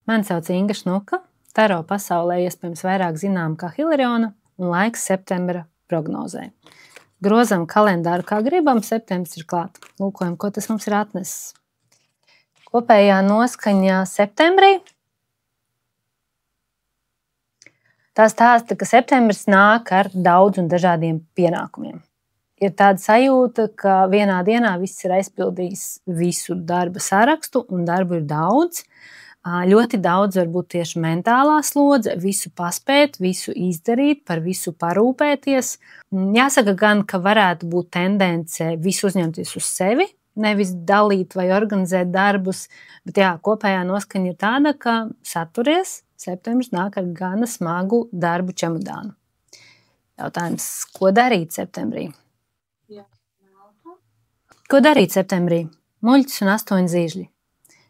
Mani sauc Inga Šnuka, taro pasaulē iespējams vairāk zinām kā Hilariona un laiks septembra prognozē. Grozam kalendāru kā gribam, septembris ir klāt. Lūkojam, ko tas mums ir atnesis. Kopējā noskaņā septembrī. Tā stāsta, ka septembris nāk ar daudz un dažādiem pienākumiem. Ir tāda sajūta, ka vienā dienā viss ir aizpildījis visu darba sarakstu un darbu ir daudz. Ļoti daudz varbūt tieši mentālā slodze, visu paspēt, visu izdarīt, par visu parūpēties. Jāsaka gan, ka varētu būt tendence visu uzņemties uz sevi, nevis dalīt vai organizēt darbus, bet jā, kopējā noskaņa ir tāda, ka saturies, septembris nāk ar gana smagu darbu čemodānu. Jautājums, ko darīt septembrī? Ko darīt septembrī? Muļķis un 8 zīžļi.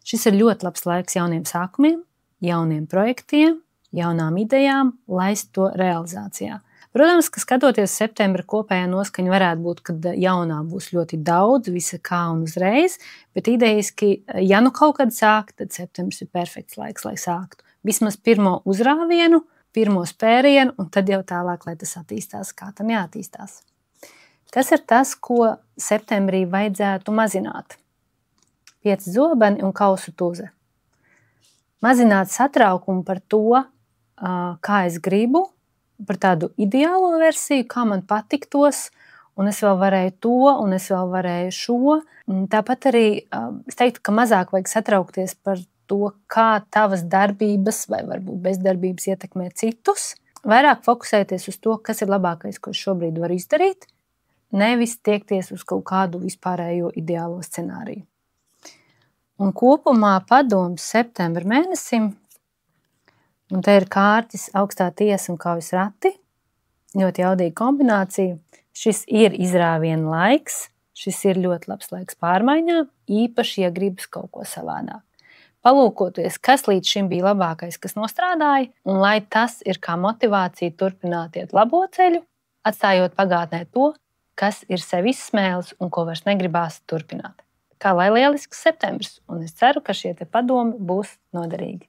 Šis ir ļoti labs laiks jauniem sākumiem, jauniem projektiem, jaunām idejām, laist to realizācijā. Protams, ka skatoties septembra kopējā noskaņa varētu būt, kad jaunā būs ļoti daudz, visa kā un uzreiz, bet idejiski, ja nu kaut kad sāk, tad septembris ir perfekts laiks, lai sāktu. Vismaz pirmo uzrāvienu, pirmo spērienu, un tad jau tālāk, lai tas attīstās, kā tam jāattīstās. Kas ir tas, ko septembrī vajadzētu mazināt? 5 zobeni un kausu tuze. Mazināt satraukumu par to, kā es gribu, par tādu ideālo versiju, kā man patiktos, un es vēl varēju to, un es vēl varēju šo. Tāpat arī es teiktu, ka mazāk vajag satraukties par to, kā tavas darbības vai varbūt bezdarbības ietekmē citus. Vairāk fokusēties uz to, kas ir labākais, ko es šobrīd varu izdarīt, nevis tiekties uz kaut kādu vispārējo ideālo scenāriju. Un kopumā padoms septembra mēnesim, un te ir kārtis augstā tiesa un kaujas rati, ļoti jaudīga kombinācija. Šis ir izrāviena laiks, šis ir ļoti labs laiks pārmaiņām, īpaši, ja gribas kaut ko savādāk. Palūkoties, kas līdz šim bija labākais, kas nostrādāja, un lai tas ir kā motivācija turpināt iet labo ceļu, atstājot pagātnē to, kas ir sev izsmēlis un ko vairs negribās turpināt. Kā lai lielisks septembris, un es ceru, ka šie padomi būs noderīgi.